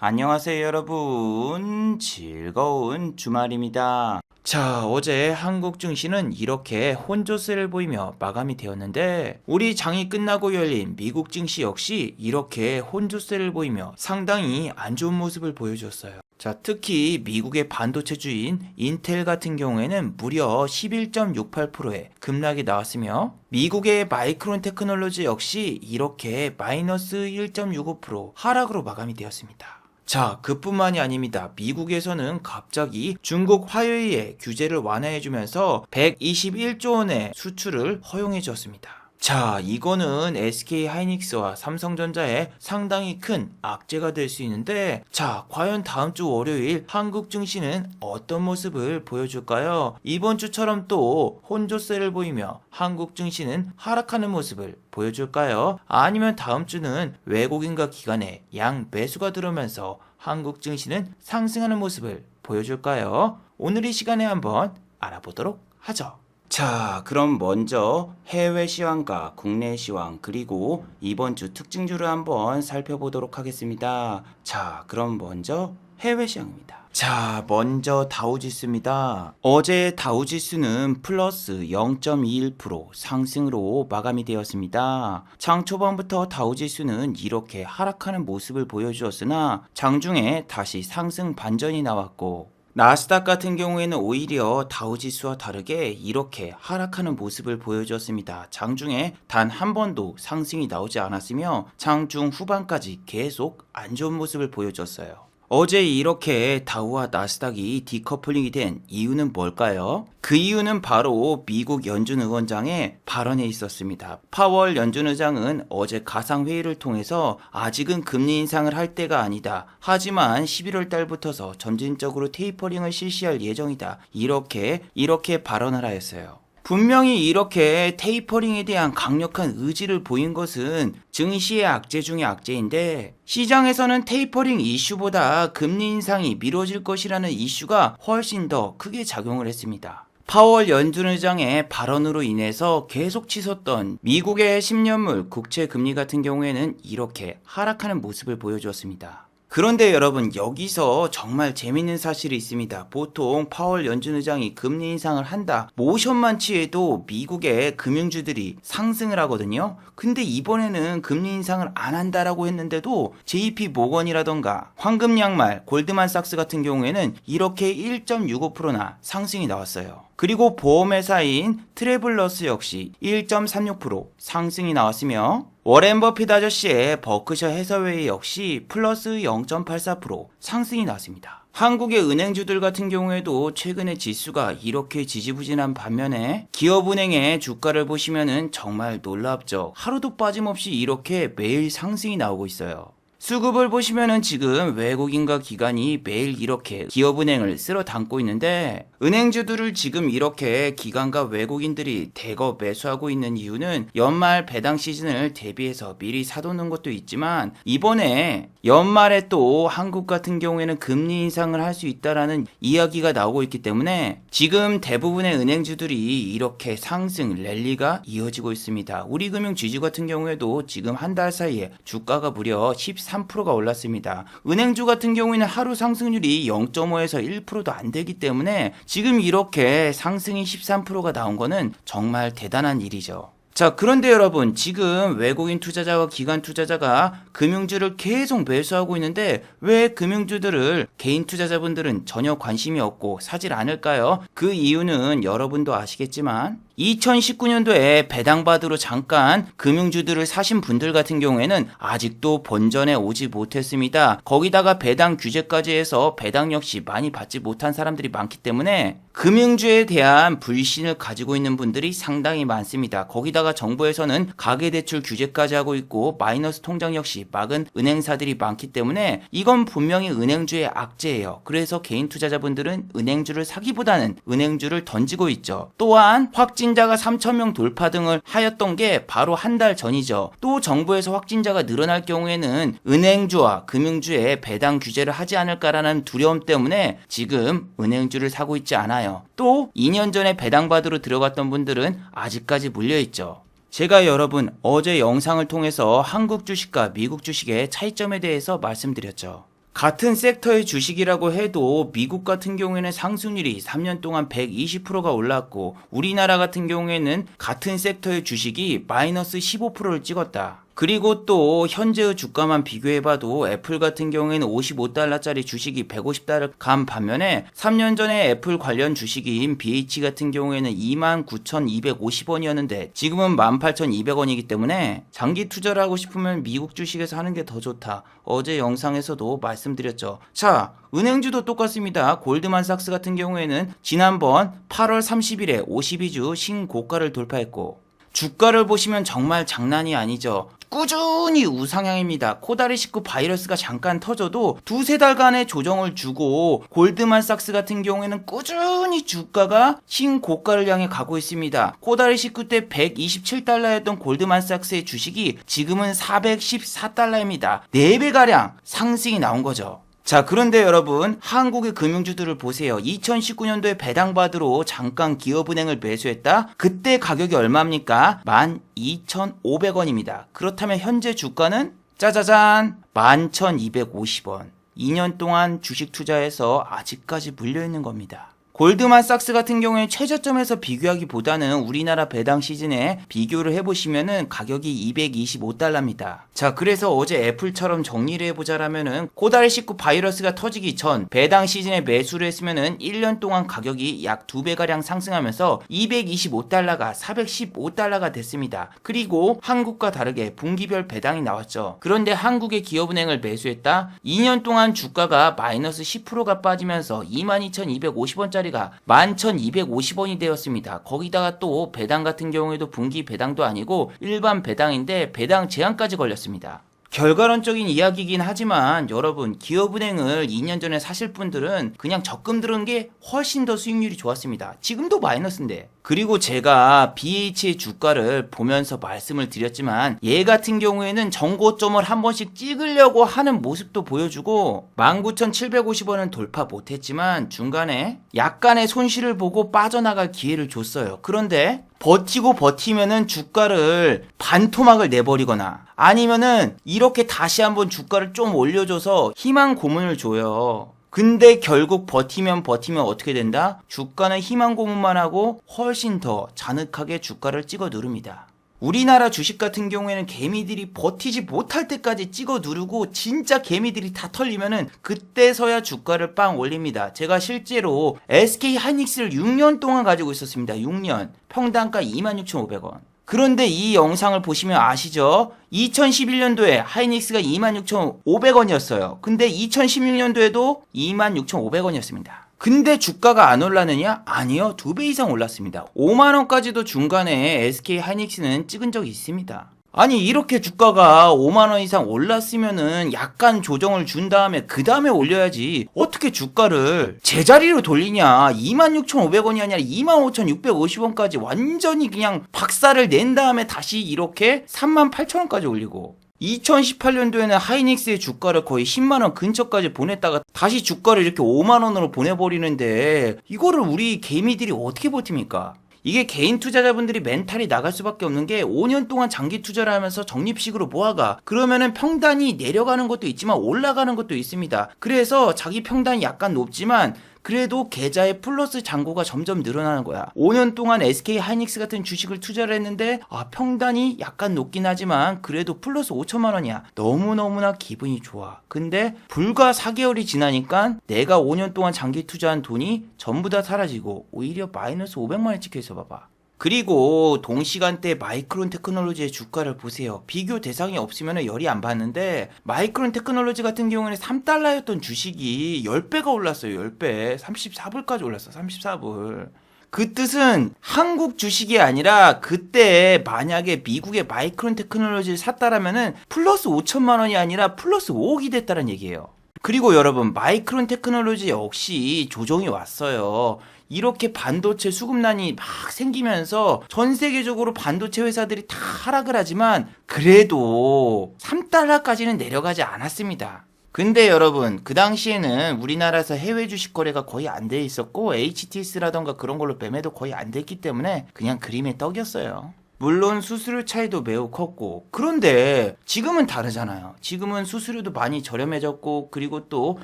안녕하세요 여러분. 즐거운 주말입니다. 자, 어제 한국 증시는 이렇게 혼조세를 보이며 마감이 되었는데 우리 장이 끝나고 열린 미국 증시 역시 이렇게 혼조세를 보이며 상당히 안 좋은 모습을 보여줬어요. 자, 특히 미국의 반도체주인 인텔 같은 경우에는 무려 11.68%의 급락이 나왔으며 미국의 마이크론 테크놀로지 역시 이렇게 마이너스 1.65% 하락으로 마감이 되었습니다. 자, 그뿐만이 아닙니다. 미국에서는 갑자기 중국 화웨이의 규제를 완화해주면서 121조 원의 수출을 허용해 주었습니다. 자, 이거는 SK 하이닉스와 삼성전자에 상당히 큰 악재가 될 수 있는데, 자, 과연 다음 주 월요일 한국 증시는 어떤 모습을 보여줄까요? 이번 주처럼 또 혼조세를 보이며 한국 증시는 하락하는 모습을 보여줄까요? 아니면 다음 주는 외국인과 기관의 양 매수가 들어오면서 한국 증시는 상승하는 모습을 보여줄까요? 오늘 이 시간에 한번 알아보도록 하죠. 자, 그럼 먼저 해외 시황과 국내 시황 그리고 이번 주 특징주를 한번 살펴보도록 하겠습니다. 자, 그럼 먼저 해외 시황입니다. 자, 먼저 다우지수입니다. 어제 다우지수는 플러스 0.21% 상승으로 마감이 되었습니다. 장 초반부터 다우지수는 이렇게 하락하는 모습을 보여주었으나 장중에 다시 상승 반전이 나왔고 나스닥 같은 경우에는 오히려 다우지수와 다르게 이렇게 하락하는 모습을 보여주었습니다. 장중에 단 한 번도 상승이 나오지 않았으며 장중 후반까지 계속 안 좋은 모습을 보여줬어요. 어제 이렇게 다우와 나스닥이 디커플링이 된 이유는 뭘까요? 그 이유는 바로 미국 연준 의원장의 발언에 있었습니다. 파월 연준 의장은 어제 가상회의를 통해서 아직은 금리 인상을 할 때가 아니다. 하지만 11월 달부터서 점진적으로 테이퍼링을 실시할 예정이다. 이렇게 발언을 하였어요. 분명히 이렇게 테이퍼링에 대한 강력한 의지를 보인 것은 증시의 악재 중의 악재인데 시장에서는 테이퍼링 이슈보다 금리 인상이 미뤄질 것이라는 이슈가 훨씬 더 크게 작용을 했습니다. 파월 연준 의장의 발언으로 인해서 계속 치솟던 미국의 10년물 국채 금리 같은 경우에는 이렇게 하락하는 모습을 보여주었습니다. 그런데 여러분, 여기서 정말 재밌는 사실이 있습니다. 보통 파월 연준 의장이 금리 인상을 한다, 모션만 취해도 미국의 금융주들이 상승을 하거든요. 근데 이번에는 금리 인상을 안 한다라고 했는데도 JP 모건이라던가 황금 양말 골드만삭스 같은 경우에는 이렇게 1.65%나 상승이 나왔어요. 그리고 보험회사인 트래블러스 역시 1.36% 상승이 나왔으며 워렌 버핏 아저씨의 버크셔 해서웨이 역시 플러스 0.84% 상승이 나왔습니다. 한국의 은행주들 같은 경우에도 최근에 지수가 이렇게 지지부진한 반면에 기업은행의 주가를 보시면은 정말 놀랍죠. 하루도 빠짐없이 이렇게 매일 상승이 나오고 있어요. 수급을 보시면은 지금 외국인과 기관이 매일 이렇게 기업은행을 쓸어 담고 있는데 은행주들을 지금 이렇게 기관과 외국인들이 대거 매수하고 있는 이유는 연말 배당 시즌을 대비해서 미리 사두는 것도 있지만 이번에 연말에 또 한국 같은 경우에는 금리 인상을 할 수 있다라는 이야기가 나오고 있기 때문에 지금 대부분의 은행주들이 이렇게 상승 랠리가 이어지고 있습니다. 우리금융 지주 같은 경우에도 지금 한 달 사이에 주가가 무려 13%가 올랐습니다. 은행주 같은 경우에는 하루 상승률이 0.5에서 1%도 안 되기 때문에 지금 이렇게 상승이 13%가 나온 거는 정말 대단한 일이죠. 자, 그런데 여러분, 지금 외국인 투자자와 기관 투자자가 금융주를 계속 매수하고 있는데 왜 금융주들을 개인 투자자분들은 전혀 관심이 없고 사질 않을까요? 그 이유는 여러분도 아시겠지만 2019년도에 배당받으러 잠깐 금융주들을 사신 분들 같은 경우에는 아직도 본전에 오지 못했습니다. 거기다가 배당 규제까지 해서 배당 역시 많이 받지 못한 사람들이 많기 때문에 금융주에 대한 불신을 가지고 있는 분들이 상당히 많습니다. 거기다가 정부에서는 가계대출 규제까지 하고 있고 마이너스 통장 역시 막은 은행사들이 많기 때문에 이건 분명히 은행주의 악재예요. 그래서 개인 투자자분들은 은행주를 사기보다는 은행주를 던지고 있죠. 또한 확진자가 3,000명 돌파 등을 하였던 게 바로 한 달 전이죠. 또 정부에서 확진자가 늘어날 경우에는 은행주와 금융주에 배당 규제를 하지 않을까라는 두려움 때문에 지금 은행주를 사고 있지 않아요. 또 2년 전에 배당받으러 들어갔던 분들은 아직까지 물려있죠. 제가 여러분 어제 영상을 통해서 한국 주식과 미국 주식의 차이점에 대해서 말씀드렸죠. 같은 섹터의 주식이라고 해도 미국 같은 경우에는 상승률이 3년 동안 120%가 올랐고 우리나라 같은 경우에는 같은 섹터의 주식이 마이너스 15%를 찍었다. 그리고 또 현재의 주가만 비교해봐도 애플 같은 경우에는 55달러짜리 주식이 150달러 간 반면에 3년 전에 애플 관련 주식인 BH 같은 경우에는 29,250원이었는데 지금은 18,200원이기 때문에 장기 투자를 하고 싶으면 미국 주식에서 하는 게 더 좋다. 어제 영상에서도 말씀드렸죠. 자, 은행주도 똑같습니다. 골드만삭스 같은 경우에는 지난번 8월 30일에 52주 신고가를 돌파했고 주가를 보시면 정말 장난이 아니죠. 꾸준히 우상향입니다. 코다리19 바이러스가 잠깐 터져도 두세 달간의 조정을 주고 골드만삭스 같은 경우에는 꾸준히 주가가 신고가를 향해 가고 있습니다. 코다리19 때 127달러였던 골드만삭스의 주식이 지금은 414달러입니다. 4배가량 상승이 나온 거죠. 자, 그런데 여러분, 한국의 금융주들을 보세요. 2019년도에 배당받으러 잠깐 기업은행을 매수했다? 그때 가격이 얼마입니까? 12,500원입니다. 그렇다면 현재 주가는 짜자잔 11,250원. 2년 동안 주식 투자해서 아직까지 물려있는 겁니다. 골드만삭스 같은 경우에 최저점에서 비교하기보다는 우리나라 배당 시즌에 비교를 해보시면은 가격이 225달러입니다. 자, 그래서 어제 애플처럼 정리를 해보자라면은 코다리19 바이러스가 터지기 전 배당 시즌에 매수를 했으면은 1년 동안 가격이 약 2배가량 상승하면서 225달러가 415달러가 됐습니다. 그리고 한국과 다르게 분기별 배당이 나왔죠. 그런데 한국의 기업은행을 매수했다? 2년 동안 주가가 마이너스 10%가 빠지면서 22,250원짜리 11,250원이 되었습니다. 거기다가 또 배당 같은 경우에도 분기 배당도 아니고 일반 배당인데 배당 제한까지 걸렸습니다. 결과론적인 이야기이긴 하지만 여러분, 기업은행을 2년 전에 사실 분들은 그냥 적금 들은 게 훨씬 더 수익률이 좋았습니다. 지금도 마이너스인데. 그리고 제가 BH의 주가를 보면서 말씀을 드렸지만 얘 같은 경우에는 정고점을 한 번씩 찍으려고 하는 모습도 보여주고 19,750원은 돌파 못했지만 중간에 약간의 손실을 보고 빠져나갈 기회를 줬어요. 그런데 버티면은 주가를 반토막을 내버리거나 아니면은 이렇게 다시 한번 주가를 좀 올려줘서 희망 고문을 줘요. 근데 결국 버티면 어떻게 된다? 주가는 희망 고문만 하고 훨씬 더 잔혹하게 주가를 찍어 누릅니다. 우리나라 주식 같은 경우에는 개미들이 버티지 못할 때까지 찍어 누르고 진짜 개미들이 다 털리면은 그때서야 주가를 빵 올립니다. 제가 실제로 SK 하이닉스를 6년 동안 가지고 있었습니다. 6년. 평단가 26,500원. 그런데 이 영상을 보시면 아시죠? 2011년도에 하이닉스가 26,500원이었어요. 근데 2016년도에도 26,500원이었습니다. 근데 주가가 안 올랐느냐? 아니요. 2배 이상 올랐습니다. 5만원까지도 중간에 SK 하이닉스는 찍은 적이 있습니다. 아니, 이렇게 주가가 5만원 이상 올랐으면은 약간 조정을 준 다음에 그 다음에 올려야지 어떻게 주가를 제자리로 돌리냐. 26,500원이 아니라 25,650원까지 완전히 그냥 박살을 낸 다음에 다시 이렇게 38,000원까지 올리고 2018년도에는 하이닉스의 주가를 거의 10만원 근처까지 보냈다가 다시 주가를 이렇게 5만원으로 보내버리는데 이거를 우리 개미들이 어떻게 버팁니까? 이게 개인 투자자분들이 멘탈이 나갈 수밖에 없는 게 5년 동안 장기 투자를 하면서 적립식으로 모아가. 그러면은 평단이 내려가는 것도 있지만 올라가는 것도 있습니다. 그래서 자기 평단이 약간 높지만 그래도 계좌에 플러스 잔고가 점점 늘어나는 거야. 5년 동안 SK 하이닉스 같은 주식을 투자를 했는데 평단이 약간 높긴 하지만 그래도 플러스 5천만 원이야. 너무너무나 기분이 좋아. 근데 불과 4개월이 지나니까 내가 5년 동안 장기 투자한 돈이 전부 다 사라지고 오히려 마이너스 500만 원이 찍혀있어 봐봐. 그리고 동시간대 마이크론 테크놀로지의 주가를 보세요. 비교 대상이 없으면 열이 안 받는데 마이크론 테크놀로지 같은 경우에는 3달러였던 주식이 10배가 올랐어요. 10배. 34불까지 올랐어. 34불. 그 뜻은 한국 주식이 아니라 그때 만약에 미국의 마이크론 테크놀로지를 샀다라면은 플러스 5천만 원이 아니라 플러스 5억이 됐다는 얘기예요. 그리고 여러분, 마이크론 테크놀로지 역시 조정이 왔어요. 이렇게 반도체 수급난이 막 생기면서 전 세계적으로 반도체 회사들이 다 하락을 하지만 그래도 3달러까지는 내려가지 않았습니다. 근데 여러분, 그 당시에는 우리나라에서 해외 주식 거래가 거의 안 돼 있었고 HTS라던가 그런 걸로 매매도 거의 안 됐기 때문에 그냥 그림의 떡이었어요. 물론 수수료 차이도 매우 컸고, 그런데 지금은 다르잖아요. 지금은 수수료도 많이 저렴해졌고, 그리고 또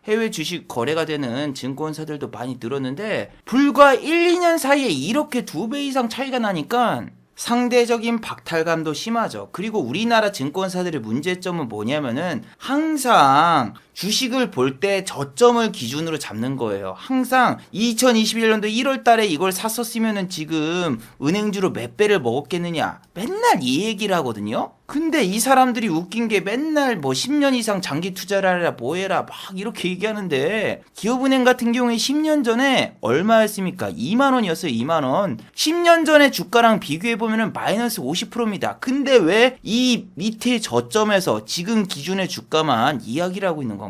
해외 주식 거래가 되는 증권사들도 많이 늘었는데 불과 1, 2년 사이에 이렇게 2배 이상 차이가 나니까 상대적인 박탈감도 심하죠. 그리고 우리나라 증권사들의 문제점은 뭐냐면은 항상 주식을 볼 때 저점을 기준으로 잡는 거예요. 항상 2021년도 1월 달에 이걸 샀었으면은 지금 은행주로 몇 배를 먹었겠느냐. 맨날 이 얘기를 하거든요. 근데 이 사람들이 웃긴 게 맨날 뭐 10년 이상 장기 투자를 해라 뭐 해라 막 이렇게 얘기하는데 기업은행 같은 경우에 10년 전에 얼마였습니까? 2만 원이었어요. 2만 원. 10년 전에 주가랑 비교해 보면은 마이너스 50%입니다. 근데 왜 이 밑에 저점에서 지금 기준의 주가만 이야기를 하고 있는 건가요?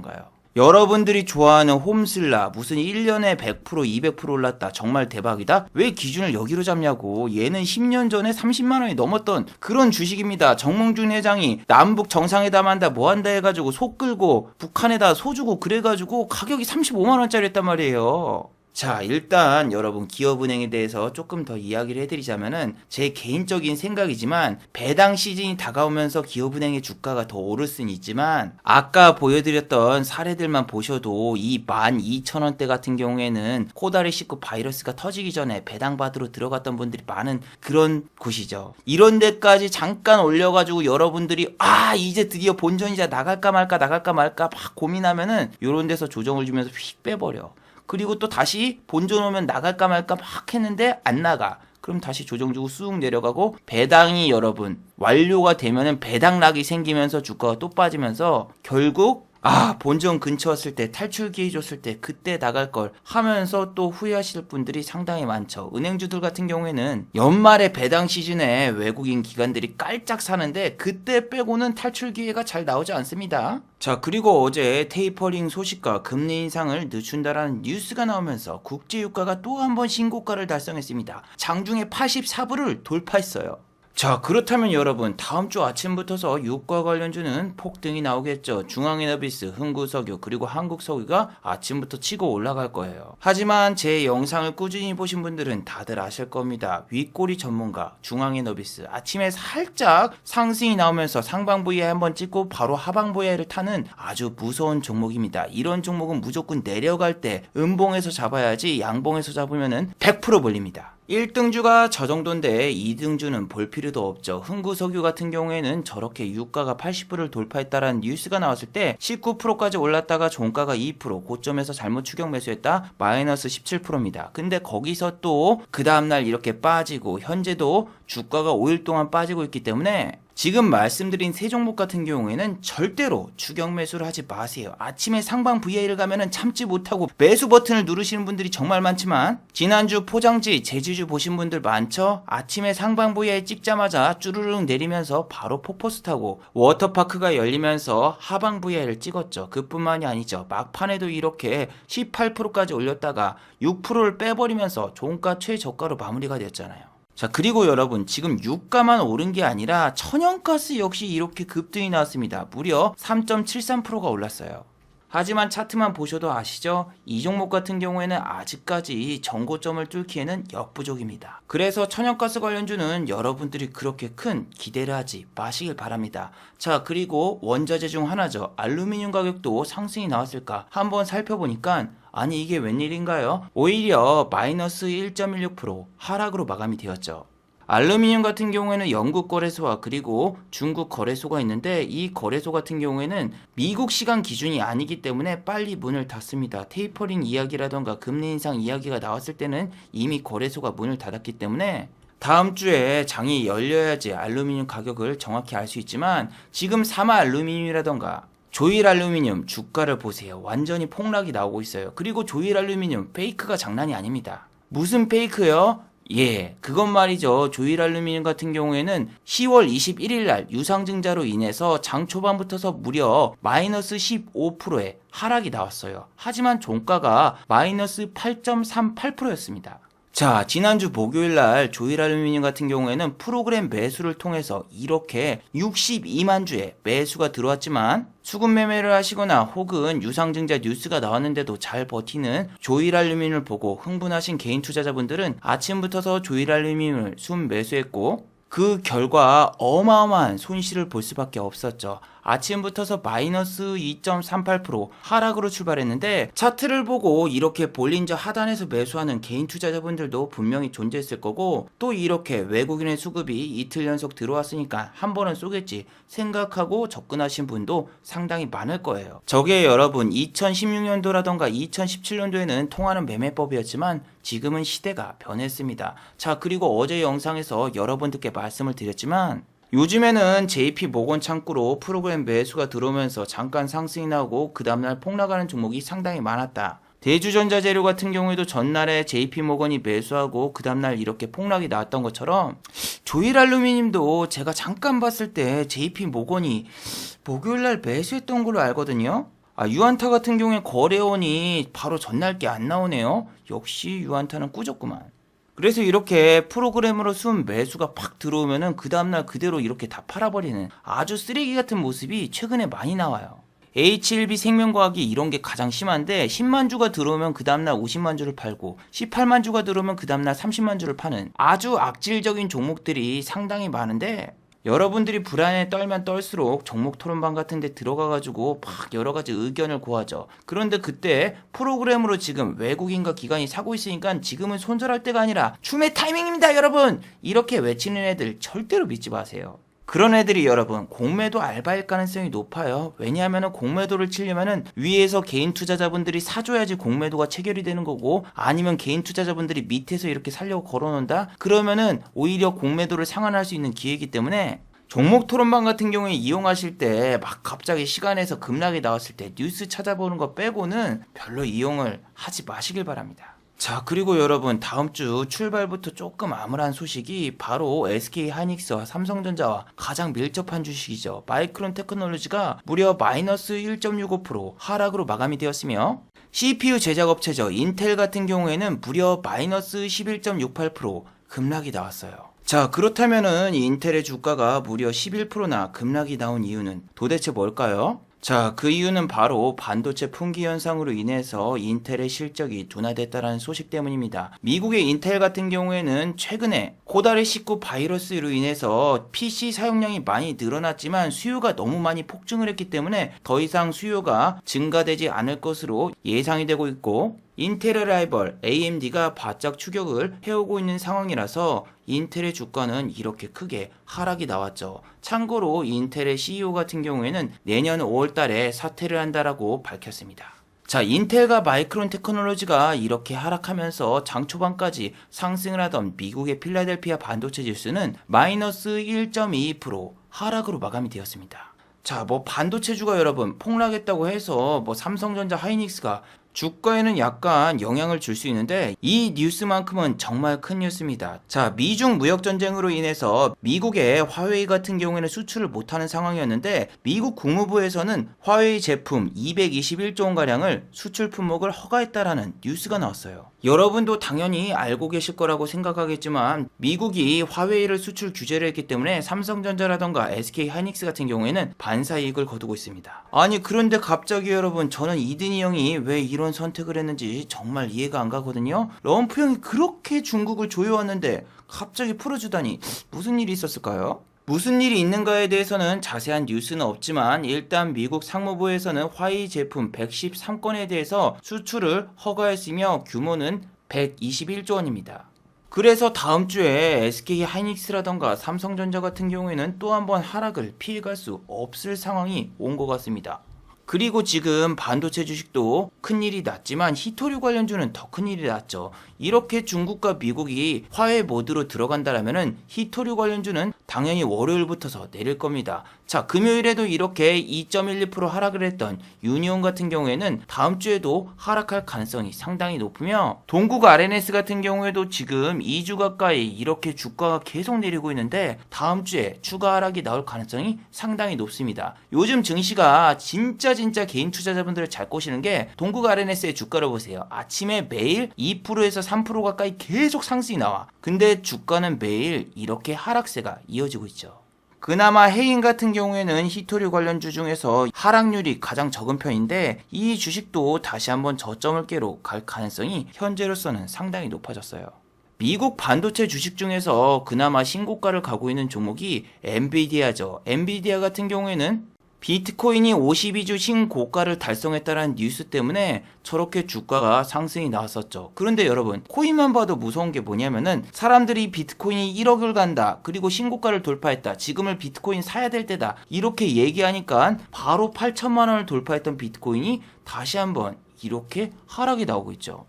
여러분들이 좋아하는 홈슬라 무슨 1년에 100% 200% 올랐다 정말 대박이다? 왜 기준을 여기로 잡냐고. 얘는 10년 전에 30만 원이 넘었던 그런 주식입니다. 정몽준 회장이 남북 정상회담 한다 뭐 한다 해가지고 속 끌고 북한에다 소 주고 그래가지고 가격이 35만 원짜리였단 말이에요. 자, 일단 여러분 기업은행에 대해서 조금 더 이야기를 해드리자면은 제 개인적인 생각이지만 배당 시즌이 다가오면서 기업은행의 주가가 더 오를 수는 있지만 아까 보여드렸던 사례들만 보셔도 이 12,000원대 같은 경우에는 코다리19 바이러스가 터지기 전에 배당 받으러 들어갔던 분들이 많은 그런 곳이죠. 이런 데까지 잠깐 올려가지고 여러분들이 이제 드디어 본전이자 나갈까 말까 막 고민하면은 이런 데서 조정을 주면서 휙 빼버려. 그리고 또 다시 본전 오면 나갈까 말까 막 했는데 안 나가. 그럼 다시 조정 주고 쑥 내려가고 배당이 여러분 완료가 되면은 배당락이 생기면서 주가가 또 빠지면서 결국 본전 근처 왔을 때 탈출 기회 줬을 때 그때 나갈 걸 하면서 또 후회하실 분들이 상당히 많죠. 은행주들 같은 경우에는 연말에 배당 시즌에 외국인 기관들이 깔짝 사는데 그때 빼고는 탈출 기회가 잘 나오지 않습니다. 자, 그리고 어제 테이퍼링 소식과 금리 인상을 늦춘다라는 뉴스가 나오면서 국제유가가 또 한 번 신고가를 달성했습니다. 장중에 84불을 돌파했어요. 자, 그렇다면 여러분 다음 주 아침부터서 유가 관련주는 폭등이 나오겠죠. 중앙에너비스, 흥구석유 그리고 한국석유가 아침부터 치고 올라갈 거예요. 하지만 제 영상을 꾸준히 보신 분들은 다들 아실 겁니다. 윗꼬리 전문가 중앙에너비스 아침에 살짝 상승이 나오면서 상방부에 한번 찍고 바로 하방부에를 타는 아주 무서운 종목입니다. 이런 종목은 무조건 내려갈 때 음봉에서 잡아야지 양봉에서 잡으면은 100% 몰립니다. 1등주가 저 정도인데 2등주는 볼 필요도 없죠. 흥구석유 같은 경우에는 저렇게 유가가 80불을 돌파했다라는 뉴스가 나왔을 때 19%까지 올랐다가 종가가 2%, 고점에서 잘못 추격 매수했다 마이너스 17%입니다. 근데 거기서 또 그 다음날 이렇게 빠지고 현재도 주가가 5일 동안 빠지고 있기 때문에 지금 말씀드린 세 종목 같은 경우에는 절대로 추격 매수를 하지 마세요. 아침에 상방 VI를 가면은 참지 못하고 매수 버튼을 누르시는 분들이 정말 많지만 지난주 포장지, 제주주 보신 분들 많죠? 아침에 상방 VI 찍자마자 쭈르륵 내리면서 바로 폭포수 타고 워터파크가 열리면서 하방 VI를 찍었죠. 그뿐만이 아니죠. 막판에도 이렇게 18%까지 올렸다가 6%를 빼버리면서 종가 최저가로 마무리가 되었잖아요. 자, 그리고 여러분 지금 유가만 오른 게 아니라 천연가스 역시 이렇게 급등이 나왔습니다. 무려 3.73%가 올랐어요. 하지만 차트만 보셔도 아시죠? 이 종목 같은 경우에는 아직까지 전고점을 뚫기에는 역부족입니다. 그래서 천연가스 관련주는 여러분들이 그렇게 큰 기대를 하지 마시길 바랍니다. 자, 그리고 원자재 중 하나죠. 알루미늄 가격도 상승이 나왔을까 한번 살펴보니까 아니 이게 웬일인가요? 오히려 마이너스 1.16% 하락으로 마감이 되었죠. 알루미늄 같은 경우에는 영국 거래소와 그리고 중국 거래소가 있는데 이 거래소 같은 경우에는 미국 시간 기준이 아니기 때문에 빨리 문을 닫습니다. 테이퍼링 이야기라던가 금리 인상 이야기가 나왔을 때는 이미 거래소가 문을 닫았기 때문에 다음 주에 장이 열려야지 알루미늄 가격을 정확히 알 수 있지만 지금 사마 알루미늄이라던가 조일 알루미늄 주가를 보세요. 완전히 폭락이 나오고 있어요. 그리고 조일 알루미늄 페이크가 장난이 아닙니다. 무슨 페이크요? 그건 말이죠. 조일 알루미늄 같은 경우에는 10월 21일 날 유상증자로 인해서 장 초반부터서 무려 마이너스 15%의 하락이 나왔어요. 하지만 종가가 마이너스 8.38%였습니다. 자, 지난주 목요일날 조일알루미늄 같은 경우에는 프로그램 매수를 통해서 이렇게 62만 주의 매수가 들어왔지만 수급 매매를 하시거나 혹은 유상증자 뉴스가 나왔는데도 잘 버티는 조일알루미늄을 보고 흥분하신 개인 투자자분들은 아침부터서 조일알루미늄을 순매수했고 그 결과 어마어마한 손실을 볼 수밖에 없었죠. 아침부터서 마이너스 2.38% 하락으로 출발했는데 차트를 보고 이렇게 볼린저 하단에서 매수하는 개인 투자자분들도 분명히 존재했을 거고, 또 이렇게 외국인의 수급이 이틀 연속 들어왔으니까 한 번은 쏘겠지 생각하고 접근하신 분도 상당히 많을 거예요. 저게 여러분 2016년도라던가 2017년도에는 통하는 매매법이었지만 지금은 시대가 변했습니다. 자, 그리고 어제 영상에서 여러분들께 말씀을 드렸지만 요즘에는 JP 모건 창구로 프로그램 매수가 들어오면서 잠깐 상승이 나오고 그 다음날 폭락하는 종목이 상당히 많았다. 대주전자재료 같은 경우에도 전날에 JP 모건이 매수하고 그 다음날 이렇게 폭락이 나왔던 것처럼 조일알루미늄도 제가 잠깐 봤을 때 JP 모건이 목요일날 매수했던 걸로 알거든요. 유안타 같은 경우에 거래원이 바로 전날 게 안 나오네요. 역시 유안타는 꾸졌구만. 그래서 이렇게 프로그램으로 순 매수가 팍 들어오면은 그 다음날 그대로 이렇게 다 팔아버리는 아주 쓰레기 같은 모습이 최근에 많이 나와요. H1B 생명과학이 이런 게 가장 심한데 10만 주가 들어오면 그 다음날 50만 주를 팔고 18만 주가 들어오면 그 다음날 30만 주를 파는 아주 악질적인 종목들이 상당히 많은데, 여러분들이 불안에 떨면 떨수록 종목 토론방 같은 데 들어가가지고 막 여러가지 의견을 구하죠. 그런데 그때 프로그램으로 지금 외국인과 기관이 사고 있으니까 지금은 손절할 때가 아니라 춤의 타이밍입니다 여러분! 이렇게 외치는 애들 절대로 믿지 마세요. 그런 애들이 여러분 공매도 알바일 가능성이 높아요. 왜냐하면 공매도를 치려면은 위에서 개인 투자자분들이 사줘야지 공매도가 체결이 되는 거고, 아니면 개인 투자자분들이 밑에서 이렇게 살려고 걸어놓는다? 그러면은 오히려 공매도를 상환할 수 있는 기회이기 때문에 종목 토론방 같은 경우에 이용하실 때 막 갑자기 시간에서 급락이 나왔을 때 뉴스 찾아보는 거 빼고는 별로 이용을 하지 마시길 바랍니다. 자, 그리고 여러분 다음 주 출발부터 조금 암울한 소식이 바로 SK 하이닉스와 삼성전자와 가장 밀접한 주식이죠. 마이크론 테크놀로지가 무려 마이너스 1.65% 하락으로 마감이 되었으며, CPU 제작업체죠. 인텔 같은 경우에는 무려 마이너스 11.68% 급락이 나왔어요. 자, 그렇다면은 인텔의 주가가 무려 11%나 급락이 나온 이유는 도대체 뭘까요? 자, 그 이유는 바로 반도체 품귀 현상으로 인해서 인텔의 실적이 둔화됐다는 소식 때문입니다. 미국의 인텔 같은 경우에는 최근에 코다리19 바이러스로 인해서 PC 사용량이 많이 늘어났지만 수요가 너무 많이 폭증을 했기 때문에 더 이상 수요가 증가되지 않을 것으로 예상이 되고 있고, 인텔의 라이벌 AMD가 바짝 추격을 해오고 있는 상황이라서 인텔의 주가는 이렇게 크게 하락이 나왔죠. 참고로 인텔의 CEO 같은 경우에는 내년 5월달에 사퇴를 한다라고 밝혔습니다. 자, 인텔과 마이크론 테크놀로지가 이렇게 하락하면서 장 초반까지 상승을 하던 미국의 필라델피아 반도체 지수는 마이너스 1.22% 하락으로 마감이 되었습니다. 자, 반도체주가 여러분 폭락했다고 해서 삼성전자 하이닉스가 주가에는 약간 영향을 줄 수 있는데 이 뉴스만큼은 정말 큰 뉴스입니다. 자, 미중 무역 전쟁으로 인해서 미국의 화웨이 같은 경우에는 수출을 못하는 상황이었는데 미국 국무부에서는 화웨이 제품 221조 원가량을 수출 품목을 허가했다라는 뉴스가 나왔어요. 여러분도 당연히 알고 계실 거라고 생각하겠지만 미국이 화웨이를 수출 규제를 했기 때문에 삼성전자라던가 SK 하이닉스 같은 경우에는 반사이익을 거두고 있습니다. 아니, 그런데 갑자기 여러분 저는 이든이 형이 왜 이런 선택을 했는지 정말 이해가 안 가거든요. 럼프 형이 그렇게 중국을 조여왔는데 갑자기 풀어주다니 무슨 일이 있었을까요? 무슨 일이 있는가에 대해서는 자세한 뉴스는 없지만 일단 미국 상무부에서는 화웨이 제품 113건에 대해서 수출을 허가했으며 규모는 121조 원입니다. 그래서 다음 주에 SK 하이닉스라던가 삼성전자 같은 경우에는 또 한 번 하락을 피해갈 수 없을 상황이 온 것 같습니다. 그리고 지금 반도체 주식도 큰일이 났지만 히토류 관련주는 더 큰일이 났죠. 이렇게 중국과 미국이 화해 모드로 들어간다라면은 히토류 관련주는 당연히 월요일부터서 내릴 겁니다. 자, 금요일에도 이렇게 2.12% 하락을 했던 유니온 같은 경우에는 다음 주에도 하락할 가능성이 상당히 높으며, 동국 RNS 같은 경우에도 지금 2주 가까이 이렇게 주가가 계속 내리고 있는데 다음 주에 추가 하락이 나올 가능성이 상당히 높습니다. 요즘 증시가 진짜 개인 투자자분들을 잘 꼬시는 게 동국 RNS의 주가를 보세요. 아침에 매일 2%에서 3% 가까이 계속 상승이 나와. 근데 주가는 매일 이렇게 하락세가 이어지고 있죠. 그나마 해인 같은 경우에는 히토류 관련주 중에서 하락률이 가장 적은 편인데 이 주식도 다시 한번 저점을 깨러 갈 가능성이 현재로서는 상당히 높아졌어요. 미국 반도체 주식 중에서 그나마 신고가를 가고 있는 종목이 엔비디아죠. 엔비디아 같은 경우에는 비트코인이 52주 신고가를 달성했다는 뉴스 때문에 저렇게 주가가 상승이 나왔었죠. 그런데 여러분, 코인만 봐도 무서운 게 뭐냐면은 사람들이 비트코인이 1억을 간다, 그리고 신고가를 돌파했다, 지금을 비트코인 사야 될 때다, 이렇게 얘기하니까 바로 8천만 원을 돌파했던 비트코인이 다시 한번 이렇게 하락이 나오고 있죠.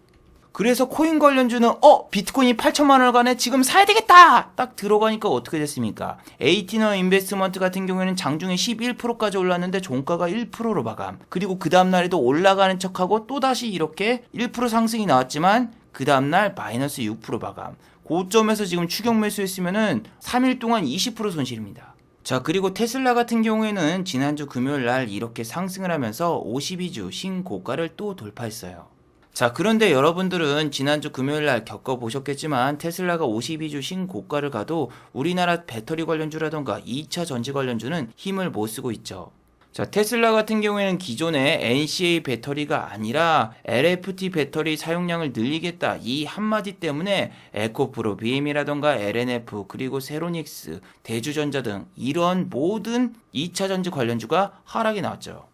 그래서 코인 관련주는 비트코인이 8천만 원을 가네, 지금 사야 되겠다 딱 들어가니까 어떻게 됐습니까? 에이티너 인베스트먼트 같은 경우에는 장중에 11%까지 올랐는데 종가가 1%로 마감. 그리고 그 다음날에도 올라가는 척하고 또다시 이렇게 1% 상승이 나왔지만 그 다음날 마이너스 6% 마감. 고점에서 지금 추격 매수했으면은 3일 동안 20% 손실입니다. 자, 그리고 테슬라 같은 경우에는 지난주 금요일날 이렇게 상승을 하면서 52주 신고가를 또 돌파했어요. 자, 그런데 여러분들은 지난주 금요일날 겪어보셨겠지만 테슬라가 52주 신고가를 가도 우리나라 배터리 관련주라던가 2차 전지 관련주는 힘을 못 쓰고 있죠. 자, 테슬라 같은 경우에는 기존의 NCA 배터리가 아니라 LFT 배터리 사용량을 늘리겠다, 이 한마디 때문에 에코프로, BM이라던가 LNF, 그리고 세로닉스, 대주전자 등 이런 모든 2차 전지 관련주가 하락이 나왔죠.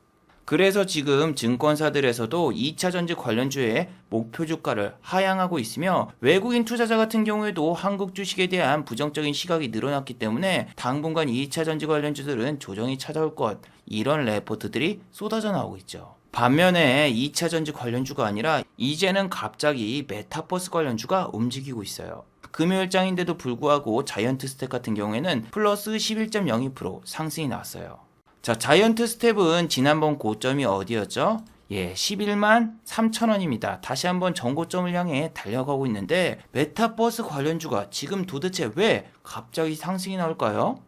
그래서 지금 증권사들에서도 2차 전지 관련주의 목표 주가를 하향하고 있으며, 외국인 투자자 같은 경우에도 한국 주식에 대한 부정적인 시각이 늘어났기 때문에 당분간 2차 전지 관련주들은 조정이 찾아올 것, 이런 레포트들이 쏟아져 나오고 있죠. 반면에 2차 전지 관련주가 아니라 이제는 갑자기 메타버스 관련주가 움직이고 있어요. 금요일장인데도 불구하고 자이언트 스텝 같은 경우에는 플러스 11.02% 상승이 나왔어요. 자, 자이언트 스텝은 지난번 고점이 어디였죠? 11만 3천 원입니다. 다시 한번 전고점을 향해 달려가고 있는데 메타버스 관련주가 지금 도대체 왜 갑자기 상승이 나올까요?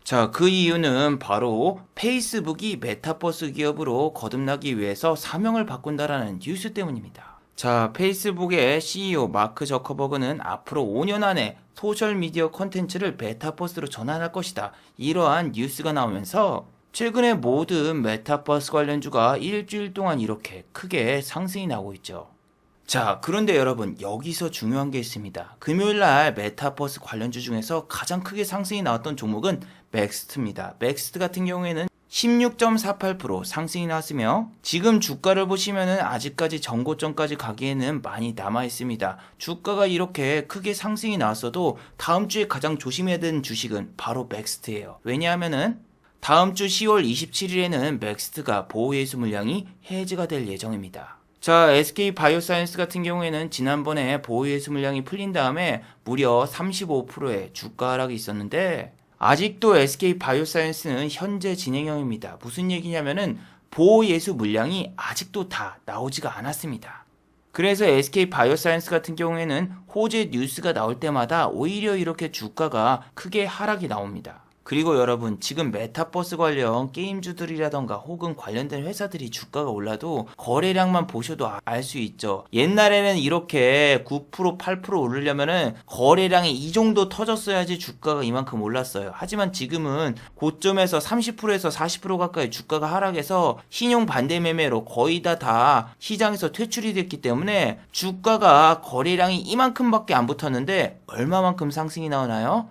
자, 그 이유는 바로 페이스북이 메타버스 기업으로 거듭나기 위해서 사명을 바꾼다라는 뉴스 때문입니다. 자, 페이스북의 CEO 마크 저커버그는 앞으로 5년 안에 소셜미디어 콘텐츠를 메타버스로 전환할 것이다, 이러한 뉴스가 나오면서 최근에 모든 메타버스 관련주가 일주일 동안 이렇게 크게 상승이 나고 있죠. 자, 그런데 여러분, 여기서 중요한 게 있습니다. 금요일날 메타버스 관련주 중에서 가장 크게 상승이 나왔던 종목은 맥스트입니다. 맥스트 같은 경우에는 16.48% 상승이 나왔으며, 지금 주가를 보시면은 아직까지 전고점까지 가기에는 많이 남아 있습니다. 주가가 이렇게 크게 상승이 나왔어도 다음 주에 가장 조심해야 되는 주식은 바로 맥스트예요. 왜냐하면은 다음 주 10월 27일에는 맥스트가 보호예수 물량이 해지가 될 예정입니다. 자, SK바이오사이언스 같은 경우에는 지난번에 보호예수 물량이 풀린 다음에 무려 35%의 주가 하락이 있었는데 아직도 SK바이오사이언스는 현재 진행형입니다. 무슨 얘기냐면은 보호예수 물량이 아직도 다 나오지가 않았습니다. 그래서 SK바이오사이언스 같은 경우에는 호재 뉴스가 나올 때마다 오히려 이렇게 주가가 크게 하락이 나옵니다. 그리고 여러분, 지금 메타버스 관련 게임주들이라던가 혹은 관련된 회사들이 주가가 올라도 거래량만 보셔도 알 수 있죠. 옛날에는 이렇게 9% 8% 오르려면은 거래량이 이 정도 터졌어야지 주가가 이만큼 올랐어요. 하지만 지금은 고점에서 30%에서 40% 가까이 주가가 하락해서 신용 반대 매매로 거의 다 시장에서 퇴출이 됐기 때문에 주가가 거래량이 이만큼밖에 안 붙었는데 얼마만큼 상승이 나오나요?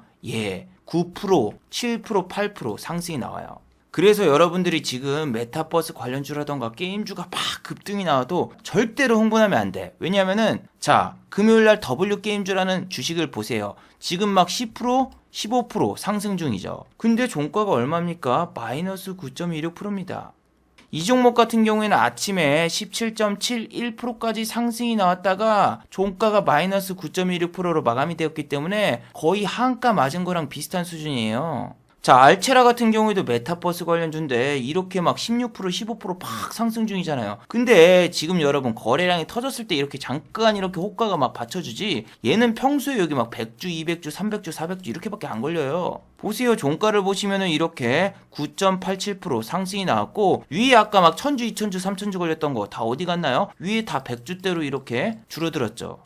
9%, 7%, 8% 상승이 나와요. 그래서 여러분들이 지금 메타버스 관련주라던가 게임주가 막 급등이 나와도 절대로 흥분하면 안 돼. 왜냐면은 자, 금요일날 W게임주라는 주식을 보세요. 지금 막 10%, 15% 상승 중이죠. 근데 종가가 얼마입니까? 마이너스 9.26%입니다. 이 종목 같은 경우에는 아침에 17.71%까지 상승이 나왔다가 종가가 마이너스 9.16%로 마감이 되었기 때문에 거의 한가 맞은 거랑 비슷한 수준이에요. 자, 알체라 같은 경우에도 메타버스 관련주인데 이렇게 막 16%, 15%팍 상승 중이잖아요. 근데 지금 여러분, 거래량이 터졌을 때 이렇게 잠깐 이렇게 호가가 막 받쳐주지, 얘는 평소에 여기 막 100주, 200주, 300주, 400주 이렇게밖에 안 걸려요. 보세요. 종가를 보시면은 이렇게 9.87% 상승이 나왔고, 위에 아까 막 1000주, 2000주, 3000주 걸렸던 거 다 어디 갔나요? 위에 다 100주대로 이렇게 줄어들었죠.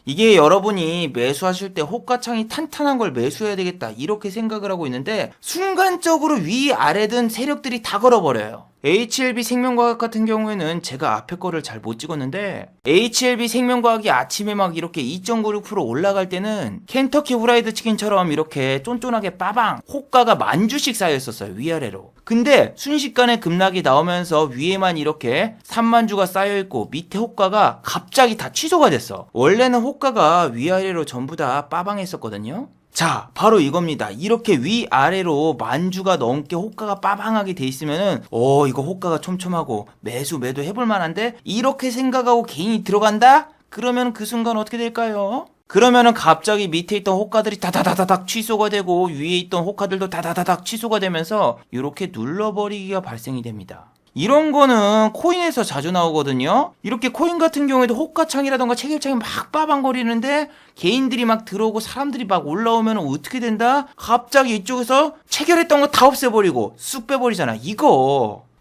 이게 여러분이 매수하실 때 호가창이 탄탄한 걸 매수해야 되겠다, 이렇게 생각을 하고 있는데 순간적으로 위아래든 세력들이 다 걸어버려요. HLB 생명과학 같은 경우에는 제가 앞에 거를 잘 못 찍었는데 HLB 생명과학이 아침에 막 이렇게 2.96% 올라갈 때는 켄터키 후라이드 치킨처럼 이렇게 쫀쫀하게 빠방 호가가 10,000주씩 쌓여있었어요. 위아래로. 근데 순식간에 급락이 나오면서 위에만 이렇게 30,000주가 쌓여있고 밑에 호가가 갑자기 다 취소가 됐어. 원래는 호가가 위아래로 전부 다 빠방했었거든요. 자, 바로 이겁니다. 이렇게 위아래로 10,000주가 넘게 호가가 빠방하게 돼 있으면은 이거 호가가 촘촘하고 매수 매도 해볼 만한데 이렇게 생각하고 개인이 들어간다? 그러면 그 순간 어떻게 될까요? 그러면은 갑자기 밑에 있던 호가들이 다다다닥 취소가 되고 위에 있던 호가들도 다다다닥 취소가 되면서 이렇게 눌러버리기가 발생이 됩니다. 이런 거는 코인에서 자주 나오거든요. 이렇게 코인 같은 경우에도 호가창이라던가 체결창이 막 빠방거리는데 개인들이 막 들어오고 사람들이 막 올라오면 어떻게 된다? 갑자기 이쪽에서 체결했던 거 다 없애버리고 쑥 빼버리잖아.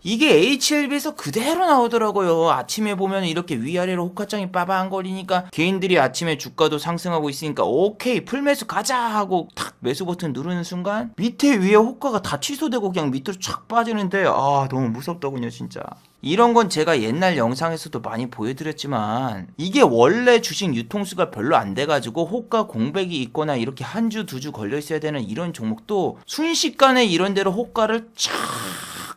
이게 HLB에서 그대로 나오더라고요. 아침에 보면 이렇게 위아래로 호가창이 빠방거리니까 개인들이 아침에 주가도 상승하고 있으니까 오케이 풀매수 가자 하고 탁 매수 버튼 누르는 순간 밑에 위에 호가가 다 취소되고 그냥 밑으로 촥 빠지는데 너무 무섭더군요 진짜. 이런 건 제가 옛날 영상에서도 많이 보여드렸지만 이게 원래 주식 유통수가 별로 안 돼가지고 호가 공백이 있거나 이렇게 한 주 두 주 걸려 있어야 되는 이런 종목도 순식간에 이런 데로 호가를 촥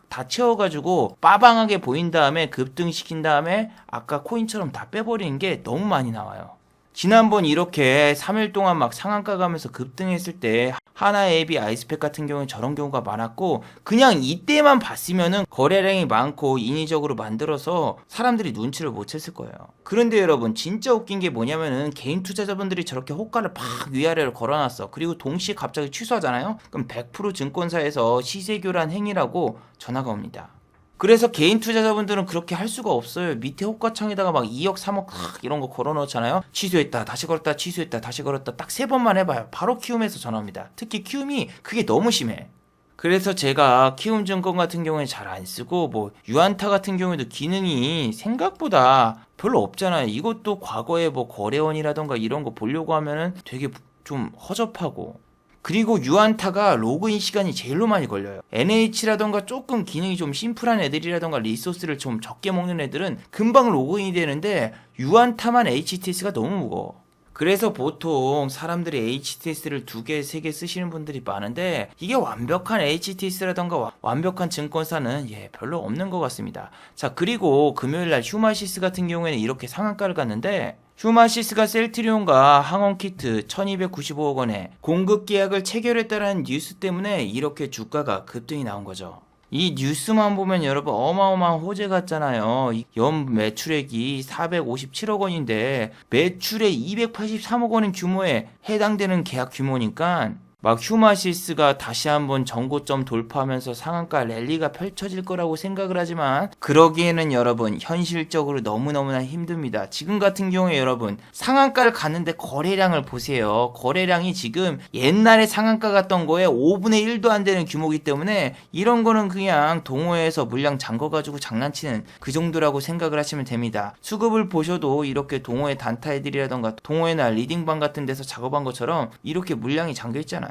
다 채워가지고 빠방하게 보인 다음에 급등시킨 다음에 아까 코인처럼 다 빼버리는 게 너무 많이 나와요. 지난번 이렇게 3일 동안 막 상한가 가면서 급등했을 때 하나AB 아이스팩 같은 경우는 저런 경우가 많았고 그냥 이때만 봤으면은 거래량이 많고 인위적으로 만들어서 사람들이 눈치를 못 챘을 거예요. 그런데 여러분 진짜 웃긴 게 뭐냐면은 개인 투자자분들이 저렇게 호가를 팍 위아래로 걸어놨어. 그리고 동시에 갑자기 취소하잖아요. 그럼 100% 증권사에서 시세 교란 행위라고 전화가 옵니다. 그래서 개인 투자자분들은 그렇게 할 수가 없어요. 밑에 호가창에다가 막 2억, 3억 이런 거 걸어놓잖아요. 취소했다, 다시 걸었다, 취소했다, 다시 걸었다 딱 3번만 해봐요. 바로 키움에서 전화옵니다. 특히 키움이 그게 너무 심해. 그래서 제가 키움증권 같은 경우에 잘 안 쓰고 뭐 유안타 같은 경우에도 기능이 생각보다 별로 없잖아요. 이것도 과거에 뭐 거래원이라던가 이런 거 보려고 하면은 되게 좀 허접하고 그리고 유안타가 로그인 시간이 제일로 많이 걸려요. NH라던가 조금 기능이 좀 심플한 애들이라던가 리소스를 좀 적게 먹는 애들은 금방 로그인이 되는데 유안타만 HTS가 너무 무거워. 그래서 보통 사람들이 HTS를 2개, 3개 쓰시는 분들이 많은데 이게 완벽한 HTS라던가 완벽한 증권사는 별로 없는 것 같습니다. 자, 그리고 금요일날 휴마시스 같은 경우에는 이렇게 상한가를 갔는데 휴마시스가 셀트리온과 항원키트 1295억 원에 공급 계약을 체결했다는 뉴스 때문에 이렇게 주가가 급등이 나온 거죠. 이 뉴스만 보면 여러분 어마어마한 호재 같잖아요. 연 매출액이 457억 원인데 매출의 283억 원인 규모에 해당되는 계약 규모니까 막 휴마시스가 다시 한번 전고점 돌파하면서 상한가 랠리가 펼쳐질 거라고 생각을 하지만 그러기에는 여러분 현실적으로 너무너무나 힘듭니다. 지금 같은 경우에 여러분 상한가를 갔는데 거래량을 보세요. 거래량이 지금 옛날에 상한가 갔던 거에 5분의 1도 안 되는 규모이기 때문에 이런 거는 그냥 동호회에서 물량 잠궈가지고 장난치는 그 정도라고 생각을 하시면 됩니다. 수급을 보셔도 이렇게 동호회 단타 애들이라던가 동호회나 리딩방 같은 데서 작업한 것처럼 이렇게 물량이 잠겨 있잖아요.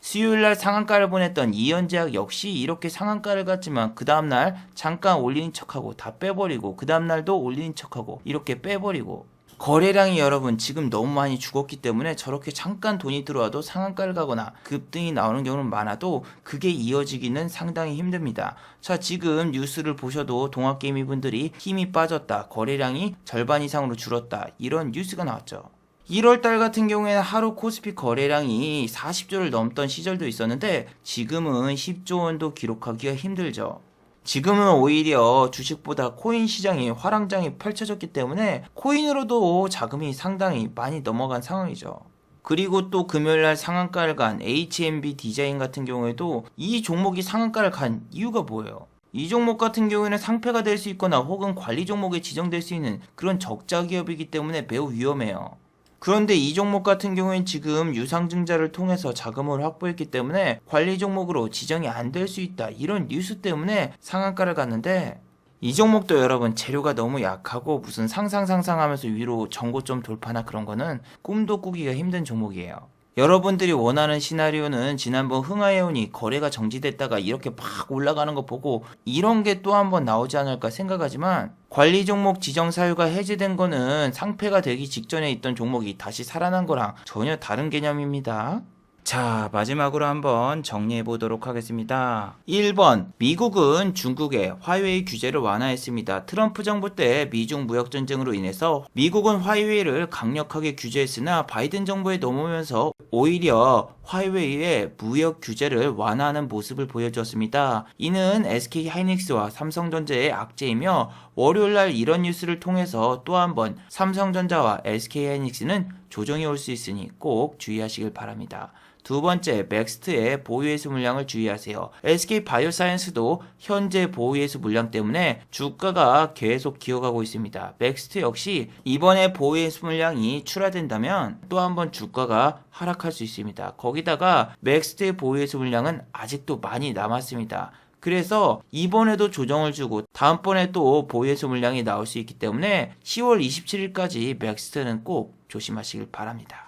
수요일날 상한가를 보냈던 이현제약 역시 이렇게 상한가를 갔지만 그 다음날 잠깐 올리는 척하고 다 빼버리고 그 다음날도 올리는 척하고 이렇게 빼버리고 거래량이 여러분 지금 너무 많이 죽었기 때문에 저렇게 잠깐 돈이 들어와도 상한가를 가거나 급등이 나오는 경우는 많아도 그게 이어지기는 상당히 힘듭니다. 자, 지금 뉴스를 보셔도 동학개미 분들이 힘이 빠졌다, 거래량이 절반 이상으로 줄었다 이런 뉴스가 나왔죠. 1월달 같은 경우에는 하루 코스피 거래량이 40조를 넘던 시절도 있었는데 지금은 10조 원도 기록하기가 힘들죠. 지금은 오히려 주식보다 코인 시장이 화랑장이 펼쳐졌기 때문에 코인으로도 자금이 상당히 많이 넘어간 상황이죠. 그리고 또 금요일날 상한가를 간 HMB 디자인 같은 경우에도 이 종목이 상한가를 간 이유가 뭐예요? 이 종목 같은 경우에는 상폐가 될 수 있거나 혹은 관리 종목에 지정될 수 있는 그런 적자 기업이기 때문에 매우 위험해요. 그런데 이 종목 같은 경우엔 지금 유상증자를 통해서 자금을 확보했기 때문에 관리 종목으로 지정이 안 될 수 있다 이런 뉴스 때문에 상한가를 갔는데 이 종목도 여러분 재료가 너무 약하고 무슨 상상하면서 위로 전고점 돌파나 그런 거는 꿈도 꾸기가 힘든 종목이에요. 여러분들이 원하는 시나리오는 지난번 흥하해운이 거래가 정지됐다가 이렇게 막 올라가는 거 보고 이런 게 또 한번 나오지 않을까 생각하지만, 관리 종목 지정 사유가 해제된 거는 상폐가 되기 직전에 있던 종목이 다시 살아난 거랑 전혀 다른 개념입니다. 자, 마지막으로 한번 정리해 보도록 하겠습니다. 1번, 미국은 중국의 화웨이 규제를 완화했습니다. 트럼프 정부 때 미중 무역 전쟁으로 인해서 미국은 화웨이를 강력하게 규제했으나 바이든 정부에 넘어오면서 오히려 화웨이의 무역 규제를 완화하는 모습을 보여주었습니다. 이는 SK 하이닉스와 삼성전자의 악재이며, 월요일날 이런 뉴스를 통해서 또 한번 삼성전자와 SK 하이닉스는 조정이 올 수 있으니 꼭 주의하시길 바랍니다. 두 번째, 맥스트의 보유해수 물량을 주의하세요. SK 바이오사이언스도 현재 보유해수 물량 때문에 주가가 계속 기어가고 있습니다. 맥스트 역시 이번에 보유해수 물량이 출하된다면 또 한번 주가가 하락할 수 있습니다. 거기다가 맥스트의 보유해수 물량은 아직도 많이 남았습니다. 그래서 이번에도 조정을 주고 다음번에 또 보유해수 물량이 나올 수 있기 때문에 10월 27일까지 맥스트는 꼭 조심하시길 바랍니다.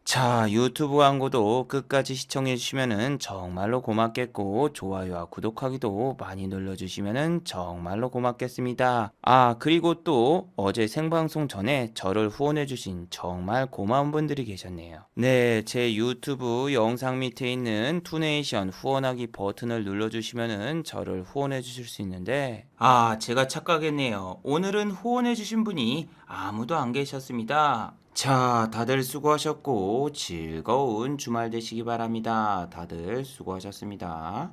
자, 유튜브 광고도 끝까지 시청해주시면 정말로 고맙겠고, 좋아요와 구독하기도 많이 눌러주시면 정말로 고맙겠습니다. 아, 그리고 또 어제 생방송 전에 저를 후원해주신 정말 고마운 분들이 계셨네요. 네, 제 유튜브 영상 밑에 있는 투네이션 후원하기 버튼을 눌러주시면 저를 후원해주실 수 있는데, 아, 제가 착각했네요. 오늘은 후원해주신 분이 아무도 안 계셨습니다. 자, 다들 수고하셨고 즐거운 주말 되시기 바랍니다. 다들 수고하셨습니다.